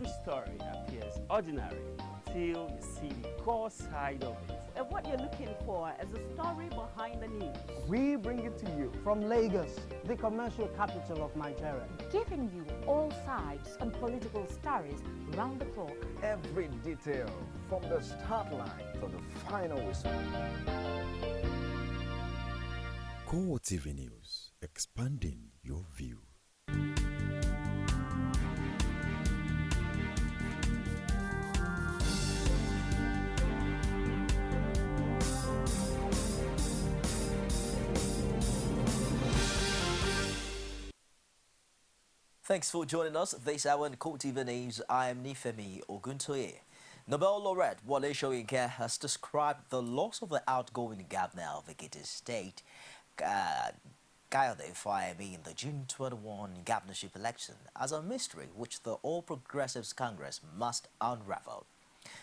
every story appears ordinary till you see the core side of it. And what you're looking for is the story behind the news. We bring it to you from Lagos, the commercial capital of Nigeria. Giving you all sides and political stories round the clock. Every detail from the start line to the final whistle. CoreTV News, expanding your view. Thanks for joining us this hour in CoreTV News. I am Nifemi Oguntoye. Nobel laureate Wole Soyinka has described the loss of the outgoing governor of Ekiti State, Kayode Fayemi, in the June 21 governorship election as a mystery which the All Progressives Congress must unravel.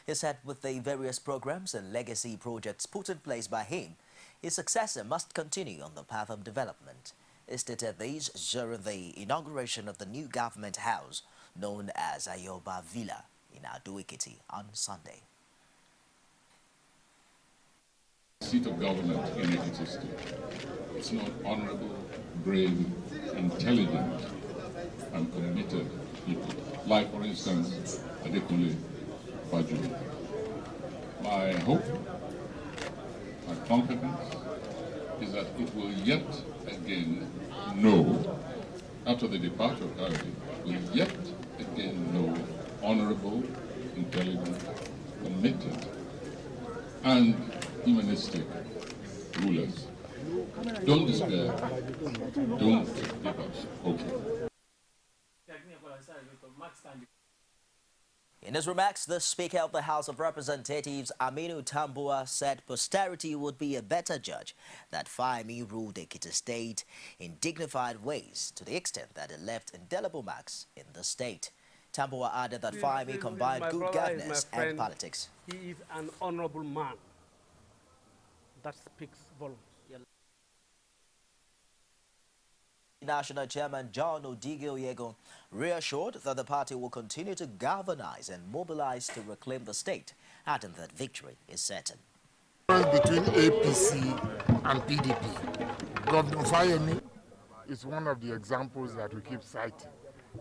He said with the various programs and legacy projects put in place by him, his successor must continue on the path of development. He stated this during the inauguration of the new government house known as Ayoba Villa in Ado-Ekiti on Sunday. Seat of government in Ekiti State. It's not honorable, brave, intelligent, and committed people. Like, for instance, Adekunle Bajuri. My hope, my confidence, is that it will yet again know, after the departure of Kayode, will yet again know honorable, intelligent, committed, and humanistic rulers. Don't despair. Don't give us hope. In his remarks, the Speaker of the House of Representatives, Aminu Tambuwa, said posterity would be a better judge that Fayemi ruled Ekiti State in dignified ways to the extent that it left indelible marks in the state. Tambuwa added that Fayemi combined good governance and politics. He is an honorable man. That speaks volumes. National Chairman John Odigio reassured that the party will continue to galvanize and mobilize to reclaim the state, adding that victory is certain. Between APC and PDP, Governor Fayemi is one of the examples that we keep citing.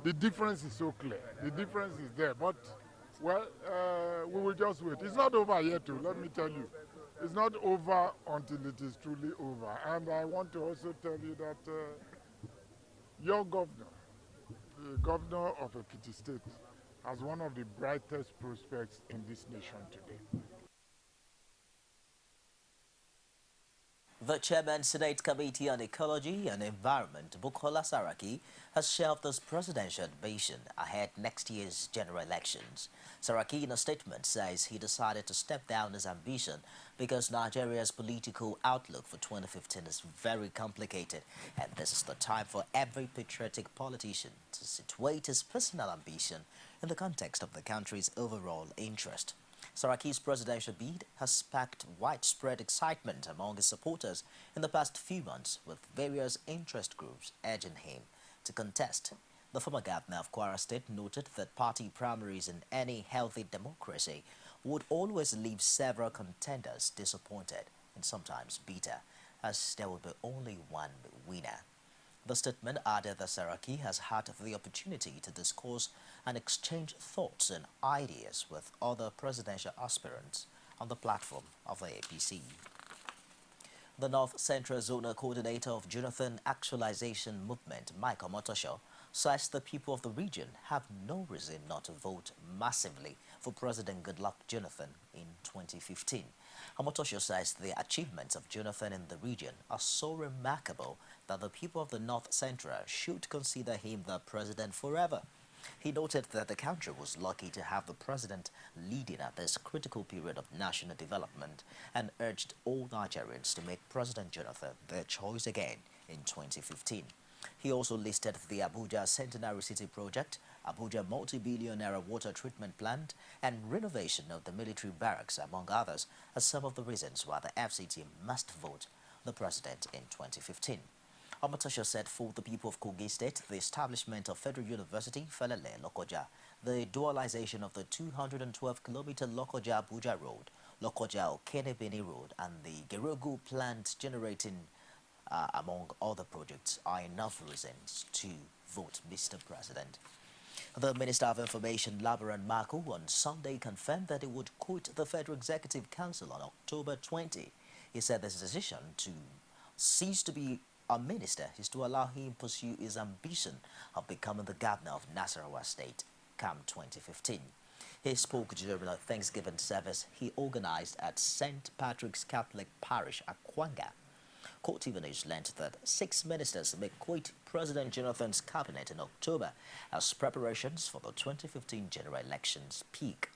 The difference is so clear. The difference is there, but, well, we will just wait. It's not over yet, too, let me tell you. It's not over until it is truly over. And I want to also tell you that your governor, the governor of Ekiti State, has one of the brightest prospects in this nation today. The Chairman Senate Committee on Ecology and Environment, Bukola Saraki, has shelved his presidential ambition ahead next year's general elections. Saraki, in a statement, says he decided to step down his ambition because Nigeria's political outlook for 2015 is very complicated, and this is the time for every patriotic politician to situate his personal ambition in the context of the country's overall interest. Saraki's presidential bid has sparked widespread excitement among his supporters in the past few months, with various interest groups urging him to contest. The former governor of Kwara State noted that party primaries in any healthy democracy would always leave several contenders disappointed and sometimes bitter, as there would be only one winner. The statement added that Saraki has had the opportunity to discuss and exchange thoughts and ideas with other presidential aspirants on the platform of the APC. The North Central Zonal Coordinator of Jonathan Actualization Movement, Mike Omotosho, says the people of the region have no reason not to vote massively for President Goodluck Jonathan in 2015. Omotosho says the achievements of Jonathan in the region are so remarkable that the people of the North Central should consider him the president forever. He noted that the country was lucky to have the president leading at this critical period of national development and urged all Nigerians to make President Jonathan their choice again in 2015. He also listed the Abuja Centenary City Project, Abuja multi-billion naira water treatment plant, and renovation of the military barracks, among others, as some of the reasons why the FCT must vote the president in 2015. Omotosho said for the people of Kogi State, the establishment of Federal University, Felele, Lokoja, the dualization of the 212-kilometer Lokoja-Abuja Road, Lokoja-Okenebini Road, and the Gerogu plant generating, among other projects, are enough reasons to vote Mr. President. The Minister of Information, Labaran Mako, on Sunday confirmed that he would quit the Federal Executive Council on October 20. He said this decision to cease to be a minister is to allow him pursue his ambition of becoming the governor of Nasarawa State, come 2015. He spoke during a Thanksgiving service he organized at St. Patrick's Catholic Parish, Akwanga. CoreTV News learned that 6 ministers may quit President Jonathan's cabinet in October as preparations for the 2015 general elections peak.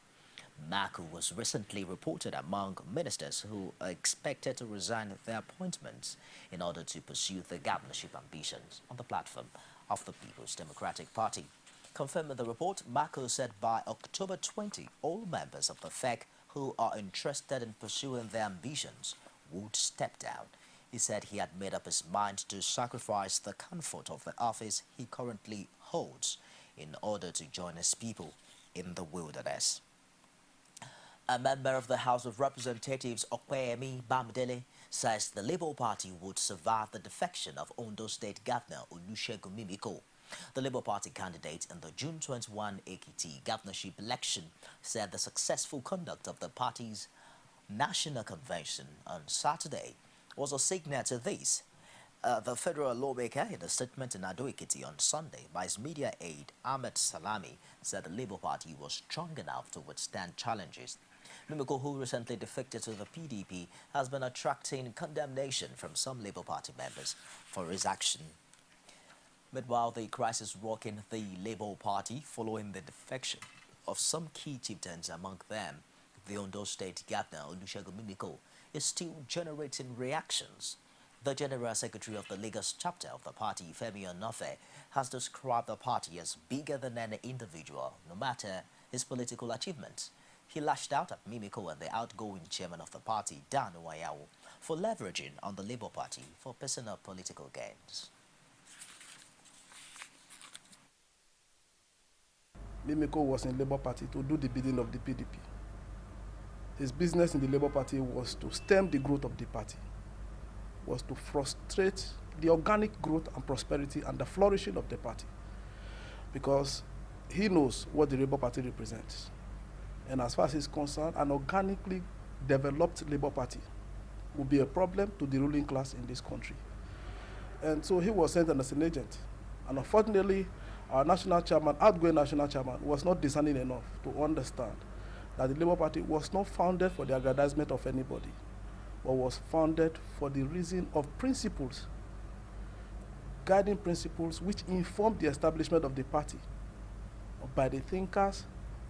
Mako was recently reported among ministers who are expected to resign their appointments in order to pursue their governorship ambitions on the platform of the People's Democratic Party. Confirming the report, Mako said by October 20, all members of the FEC who are interested in pursuing their ambitions would step down. He said he had made up his mind to sacrifice the comfort of the office he currently holds in order to join his people in the wilderness. A member of the House of Representatives, Okweyemi Bamidele, says the Labour Party would survive the defection of Ondo State Governor Olusegun Mimiko. The Labour Party candidate in the June 21 Ekiti governorship election said the successful conduct of the party's national convention on Saturday was a signal to this. The federal lawmaker, in a statement in Ado Ekiti on Sunday by his media aide Ahmed Salami, said the Labour Party was strong enough to withstand challenges. Mimiko, who recently defected to the PDP, has been attracting condemnation from some Labour Party members for his action. Meanwhile, the crisis rocking the Labour Party following the defection of some key chieftains, among them the Ondo State Governor Olusegun Mimiko, is still generating reactions. The General Secretary of the Lagos chapter of the party, Femi Onofe, has described the party as bigger than any individual, no matter his political achievements. He lashed out at Mimiko and the outgoing chairman of the party, Dan Uwayawo, for leveraging on the Labour Party for personal political gains. Mimiko was in Labour Party to do the bidding of the PDP. His business in the Labour Party was to stem the growth of the party, was to frustrate the organic growth and prosperity and the flourishing of the party, because he knows what the Labour Party represents. And as far as he's concerned, an organically developed Labour Party will be a problem to the ruling class in this country. And so he was sent as an agent. And unfortunately, our national chairman, outgoing national chairman, was not discerning enough to understand that the Labour Party was not founded for the aggrandizement of anybody, but was founded for the reason of principles, guiding principles which informed the establishment of the party by the thinkers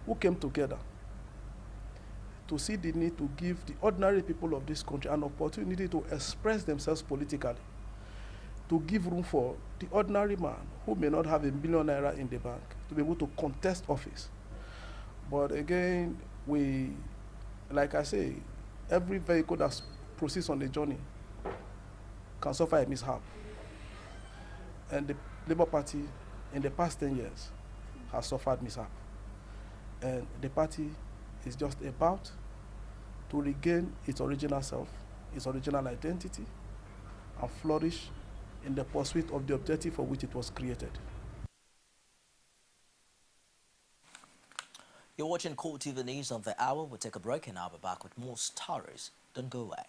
who came together to see the need to give the ordinary people of this country an opportunity to express themselves politically, to give room for the ordinary man who may not have $1 million in the bank to be able to contest office. But again, like I say, every vehicle that proceeds on the journey can suffer a mishap. And the Labour Party in the past 10 years has suffered mishap. And the party is just about to regain its original self, its original identity, and flourish in the pursuit of the objective for which it was created. You're watching CoreTV News on the Hour. We'll take a break and I'll be back with more stories. Don't go away.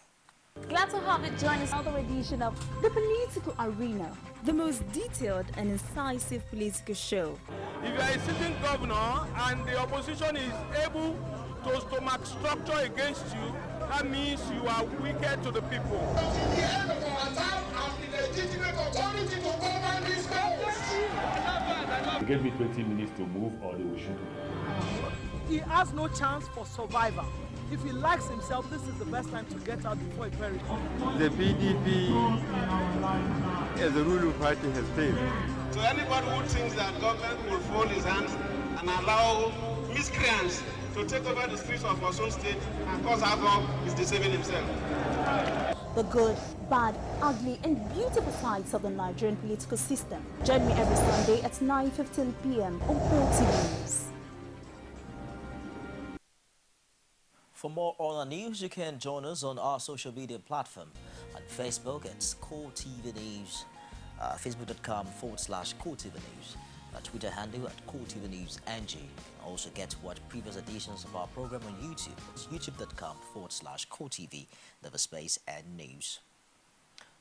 Glad to have you join us on another edition of The Political Arena, the most detailed and incisive political show. If you are a sitting governor and the opposition is able to stomach structure against you, that means you are wicked to the people. Give me 20 minutes to move or they will shoot me. He has no chance for survival. If he likes himself, this is the best time to get out before it perishes. The PDP as a ruling party has failed. So anybody who thinks that government will fold his hands and allow miscreants to take over the streets of our own state and cause havoc is deceiving himself. The good, bad, ugly, and beautiful sides of the Nigerian political system. Join me every Sunday at 9:15 p.m. on CoreTV News. For more on our news, you can join us on our social media platform. On Facebook, it's CoreTV News, facebook.com/CoreTV News, our Twitter handle at CoreTV News NG. Also get to watch previous editions of our program on YouTube. It's youtube.com/CoreTV, space and news.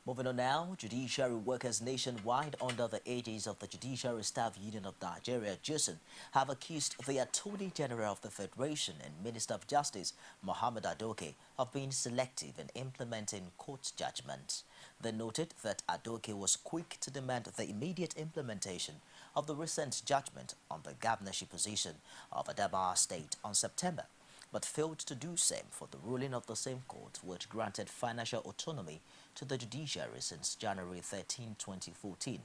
Moving on now, judiciary workers nationwide under the aegis of the Judiciary Staff Union of Nigeria, JUSN, have accused the Attorney General of the Federation and Minister of Justice, Mohammed Adoke, of being selective in implementing court judgments. They noted that Adoke was quick to demand the immediate implementation of the recent judgment on the governorship position of Adamawa State on September, but failed to do same for the ruling of the same court, which granted financial autonomy to the judiciary since January 13, 2014.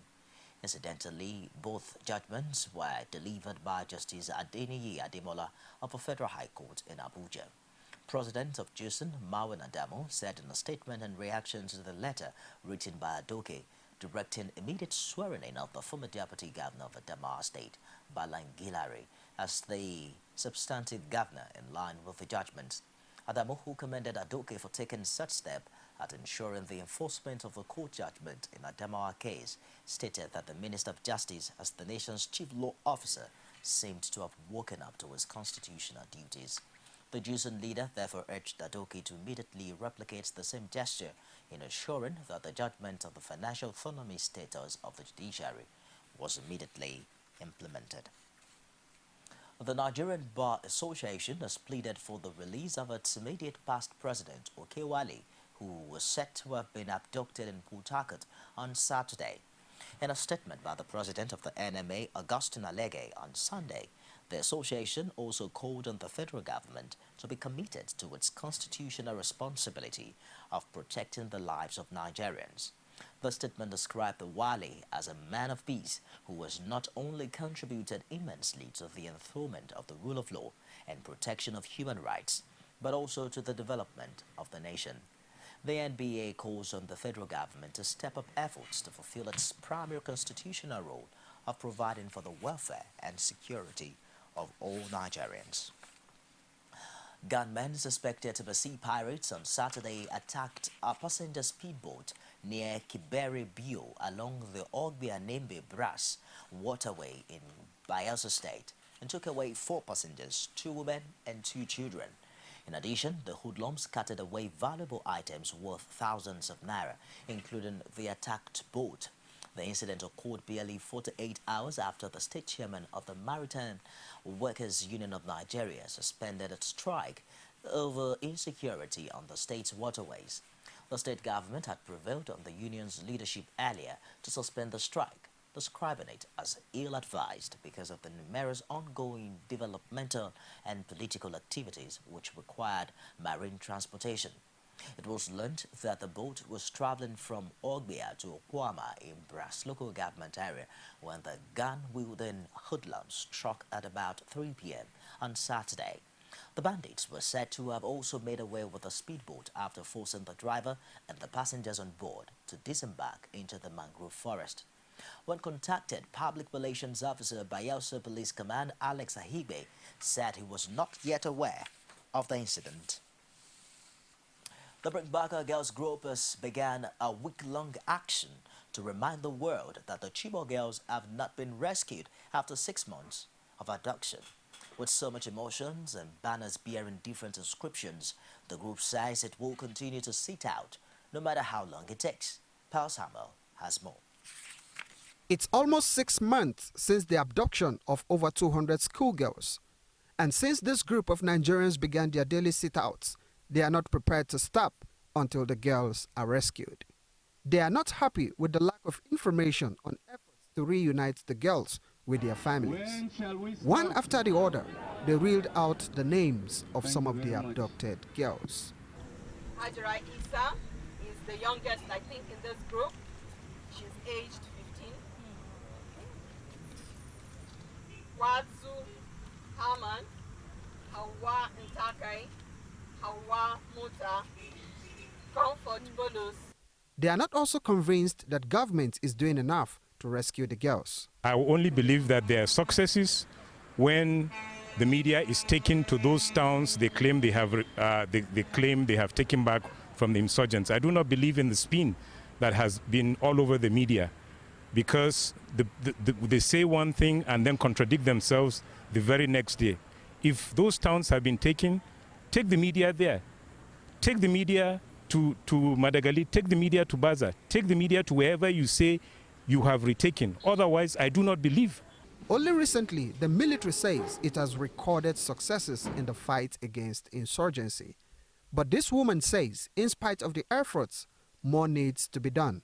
Incidentally, both judgments were delivered by Justice Adeniyi Ademola of the Federal High Court in Abuja. President of JUSN, Marwan Adamu, said in a statement in reaction to the letter written by Adoke, directing immediate swearing-in of the former Deputy Governor of Adamawa State, Balangilare, as the substantive governor in line with the judgment. Adamu, who commended Adoke for taking such step at ensuring the enforcement of the court judgment in Adamawa case, stated that the Minister of Justice, as the nation's chief law officer, seemed to have woken up to his constitutional duties. The JUSN leader therefore urged Adoke to immediately replicate the same gesture in assuring that the judgment of the financial autonomy status of the judiciary was immediately implemented. The Nigerian Bar Association has pleaded for the release of its immediate past president, Okewale, who was said to have been abducted in Port Harcourt on Saturday. In a statement by the president of the NMA, Augustine Alege, on Sunday, the association also called on the federal government to be committed to its constitutional responsibility of protecting the lives of Nigerians. The statement described Wale as a man of peace who has not only contributed immensely to the enthronement of the rule of law and protection of human rights, but also to the development of the nation. The NBA calls on the federal government to step up efforts to fulfill its primary constitutional role of providing for the welfare and security of all Nigerians. Gunmen suspected to be sea pirates on Saturday attacked a passenger speedboat near Kibere Bio along the Ogbia-Nembe Brass waterway in Bayelsa State and took away 4 passengers, 2 women and 2 children. In addition, the hoodlums carted away valuable items worth thousands of naira, including the attacked boat. The incident occurred barely 48 hours after the state chairman of the Maritime Workers Union of Nigeria suspended its strike over insecurity on the state's waterways. The state government had prevailed on the union's leadership earlier to suspend the strike, describing it as ill-advised because of the numerous ongoing developmental and political activities which required marine transportation. It was learned that the boat was traveling from Ogbia to Okwama in Brass local government area when the gun-wielding hoodlums struck at about 3 p.m. on Saturday. The bandits were said to have also made away with the speedboat after forcing the driver and the passengers on board to disembark into the mangrove forest. When contacted, Public Relations Officer Bayelsa Police Command Alex Ahibe said he was not yet aware of the incident. The Brickbacker Girls Gropers began a week-long action to remind the world that the Chibok girls have not been rescued after 6 months of abduction. With so much emotions and banners bearing different inscriptions, the group says it will continue to sit out no matter how long it takes. Paul Samuel has more. It's almost 6 months since the abduction of over 200 schoolgirls. And since this group of Nigerians began their daily sit-outs, they are not prepared to stop until the girls are rescued. They are not happy with the lack of information on efforts to reunite the girls with their families. One after the other, they reeled out the names of some of the abducted girls. Hajara Isa is the youngest, I think, in this group. She's aged 15. Wazu Haman, Hawa Ntakai, Hawa Muta, Comfort Bonus. They are not also convinced that government is doing enough to rescue the girls. I only believe that there are successes when the media is taking to those towns they claim they have taken back from the insurgents. I do not believe in the spin that has been all over the media, because they say one thing and then contradict themselves the very next day. If those towns have been taken, take the media there. Take the media to Madagali, take the media to Baza, take the media to wherever you say you have retaken. Otherwise, I do not believe. Only recently, the military says it has recorded successes in the fight against insurgency. But this woman says, in spite of the efforts, more needs to be done.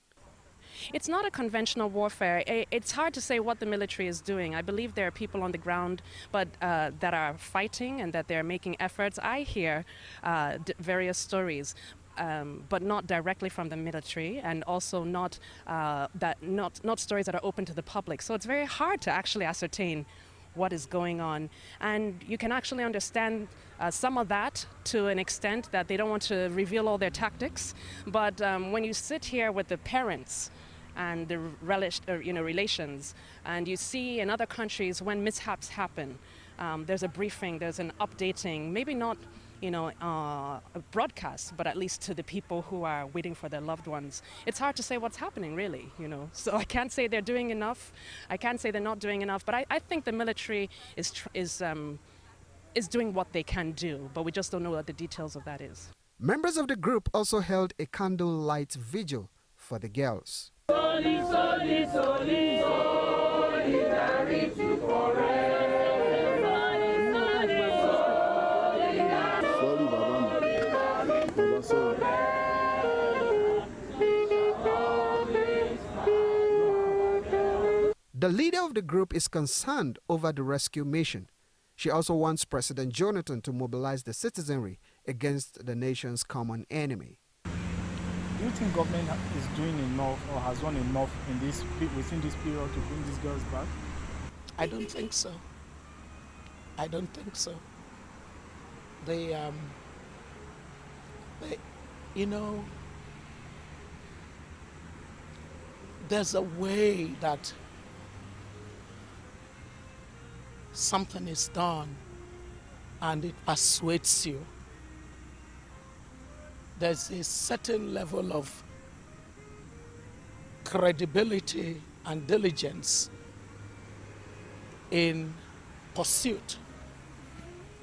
It's not a conventional warfare. It's hard to say what the military is doing. I believe there are people on the ground that are fighting and that they're making efforts. I hear various stories, but not directly from the military, and also not stories that are open to the public. So it's very hard to actually ascertain what is going on. And you can actually understand some of that to an extent that they don't want to reveal all their tactics. But when you sit here with the parents and the relations, and you see in other countries when mishaps happen, there's a briefing, there's an updating, maybe not a broadcast, but at least to the people who are waiting for their loved ones. It's hard to say what's happening, really, So I can't say they're doing enough. I can't say they're not doing enough. But I think the military is doing what they can do, but we just don't know what the details of that is. Members of the group also held a candlelight vigil for the girls. The leader of the group is concerned over the rescue mission. She also wants President Jonathan to mobilize the citizenry against the nation's common enemy. Do you think government is doing enough or has done enough within this period to bring these girls back? I don't think so. I don't think so. There's a way that something is done and it persuades you. There's a certain level of credibility and diligence in pursuit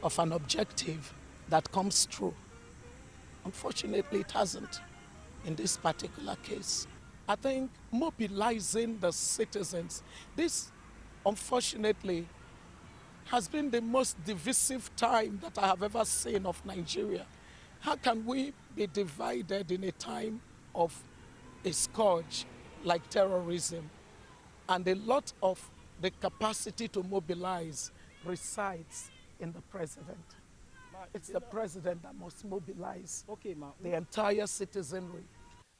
of an objective that comes true. Unfortunately, it hasn't in this particular case. I think mobilizing the citizens, this unfortunately has been the most divisive time that I have ever seen of Nigeria. How can we be divided in a time of a scourge like terrorism? And a lot of the capacity to mobilize resides in the president. It's the president that must mobilize the entire citizenry.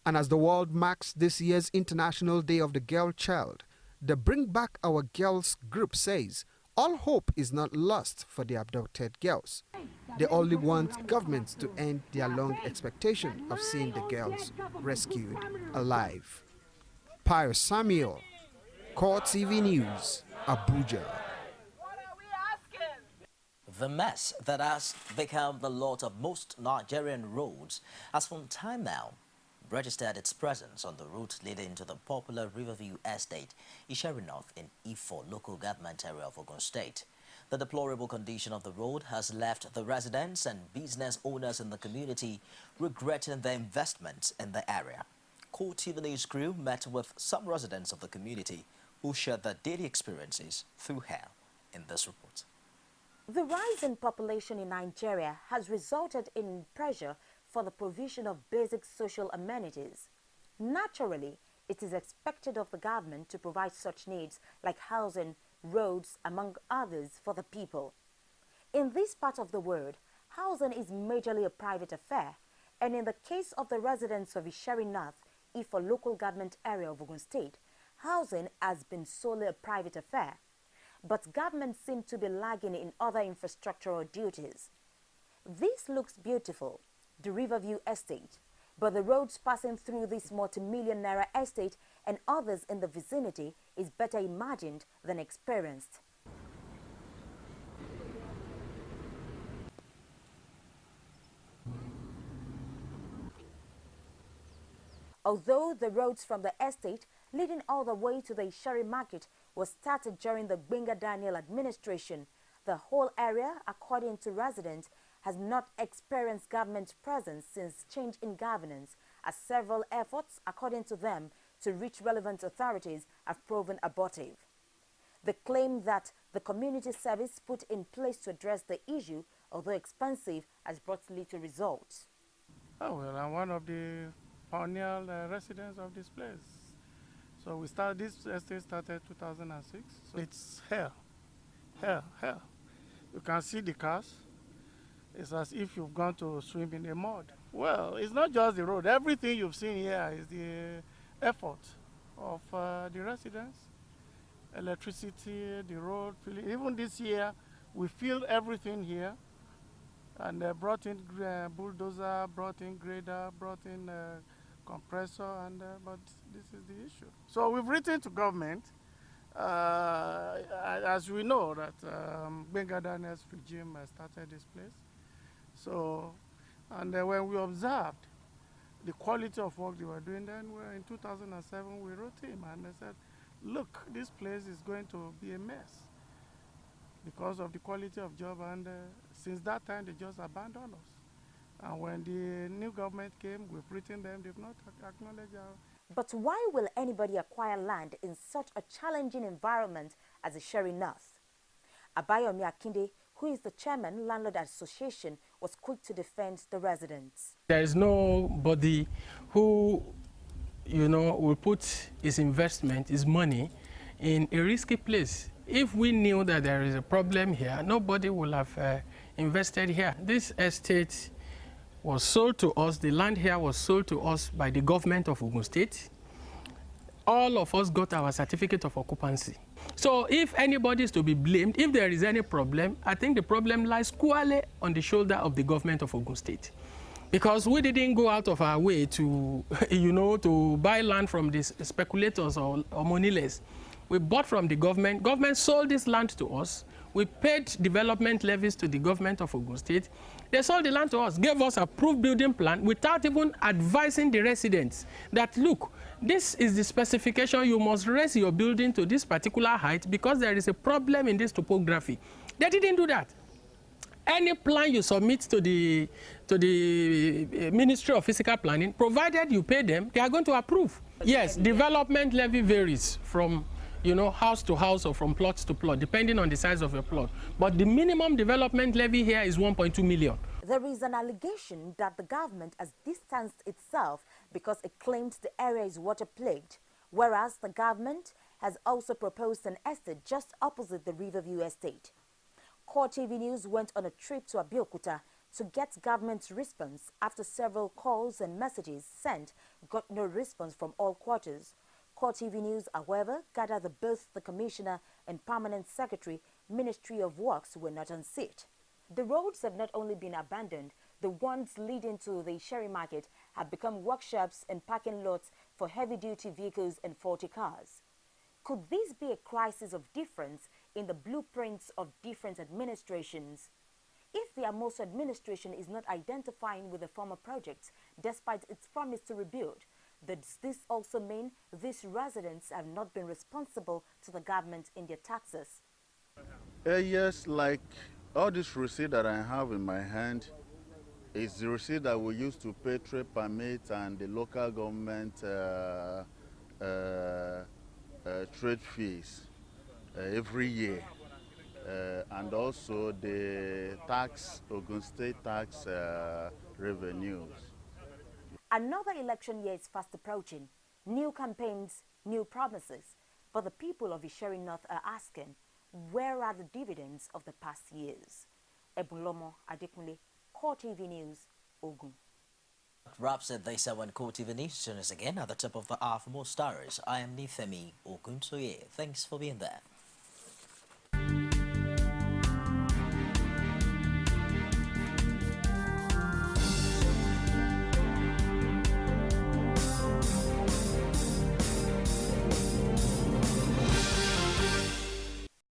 And as the world marks this year's International Day of the Girl Child, the Bring Back Our Girls group says all hope is not lost for the abducted girls. They only want governments to end their long expectation of seeing the girls rescued alive. Pius Samuel, CoreTV News, Abuja. The mess that has become the lot of most Nigerian roads has for some time now registered its presence on the route leading to the popular Riverview Estate, Isheri North in Ifo local government area of Ogun State. The deplorable condition of the road has left the residents and business owners in the community regretting their investments in the area. CoreTV News crew met with some residents of the community who shared their daily experiences through her in this report. The rise in population in Nigeria has resulted in pressure for the provision of basic social amenities. Naturally, it is expected of the government to provide such needs like housing, roads, among others, for the people. In this part of the world, housing is majorly a private affair, and in the case of the residents of Isheri North, Ifo local government area of Ogun State, housing has been solely a private affair. But governments seem to be lagging in other infrastructural duties. This looks beautiful, the Riverview Estate, but the roads passing through this multi-million naira estate and others in the vicinity is better imagined than experienced. Although the roads from the estate leading all the way to the Ishari market was started during the Gbenga Daniel administration, the whole area, according to residents, has not experienced government presence since change in governance, as several efforts, according to them, to reach relevant authorities have proven abortive. They claim that the community service put in place to address the issue, although expensive, has brought little results. Oh, well, I'm one of the pioneer residents of this place. So this estate started 2006. So it's hell. You can see the cars. It's as if you've gone to swim in the mud. Well, it's not just the road. Everything you've seen here is the effort of the residents. Electricity, the road, even this year, we filled everything here. And brought in bulldozer, brought in grader, brought in compressor, but this is the issue. So we've written to government, as we know that Gbenga Daniel's regime started this place. So, and when we observed the quality of work they were doing, then in 2007 we wrote him and they said, look, this place is going to be a mess because of the quality of job, and since that time they just abandoned us. And when the new government came, we've written them, they've not acknowledged our... But why will anybody acquire land in such a challenging environment as the Ishari North? Abayomi Akinde, who is the chairman, Landlord Association, was quick to defend the residents. There is nobody who, will put his investment, his money, in a risky place. If we knew that there is a problem here, nobody would have invested here. This estate was sold to us, the land here was sold to us by the government of Ogun State. All of us got our certificate of occupancy. So if anybody is to be blamed, if there is any problem, I think the problem lies squarely on the shoulder of the government of Ogun State. Because we didn't go out of our way to, to buy land from these speculators or moneyless. We bought from the government. Government sold this land to us. We paid development levies to the government of Ogun State. They sold the land to us, gave us a approved building plan without even advising the residents that, look, this is the specification, you must raise your building to this particular height because there is a problem in this topography. They didn't do that. Any plan you submit to the Ministry of Physical Planning, provided you pay them, they are going to approve. Yes, development levy varies from house to house or from plot to plot, depending on the size of your plot. But the minimum development levy here is 1.2 million. There is an allegation that the government has distanced itself because it claims the area is water-plagued, whereas the government has also proposed an estate just opposite the Riverview estate. CoreTV News went on a trip to Abeokuta to get government's response after several calls and messages sent got no response from all quarters. CoreTV News, however, gathered that both the Commissioner and Permanent Secretary, Ministry of Works, were not on seat. The roads have not only been abandoned, the ones leading to the Ishari market have become workshops and parking lots for heavy-duty vehicles and faulty cars. Could this be a crisis of difference in the blueprints of different administrations? If the Amoso administration is not identifying with the former projects, despite its promise to rebuild, does this also mean these residents have not been responsible to the government in their taxes? Yes, like all this receipt that I have in my hand is the receipt that we used to pay trade permit and the local government trade fees every year. And also the tax, Ogun State tax revenues. Another election year is fast approaching. New campaigns, new promises. But the people of Ishari North are asking, where are the dividends of the past years? Ebulomo Adekunle, CoreTV News, Ogun. Wraps it this hour on CoreTV News. Join us again at the top of the hour for more stories. I am Nifemi Ogunsoye. Thanks for being there.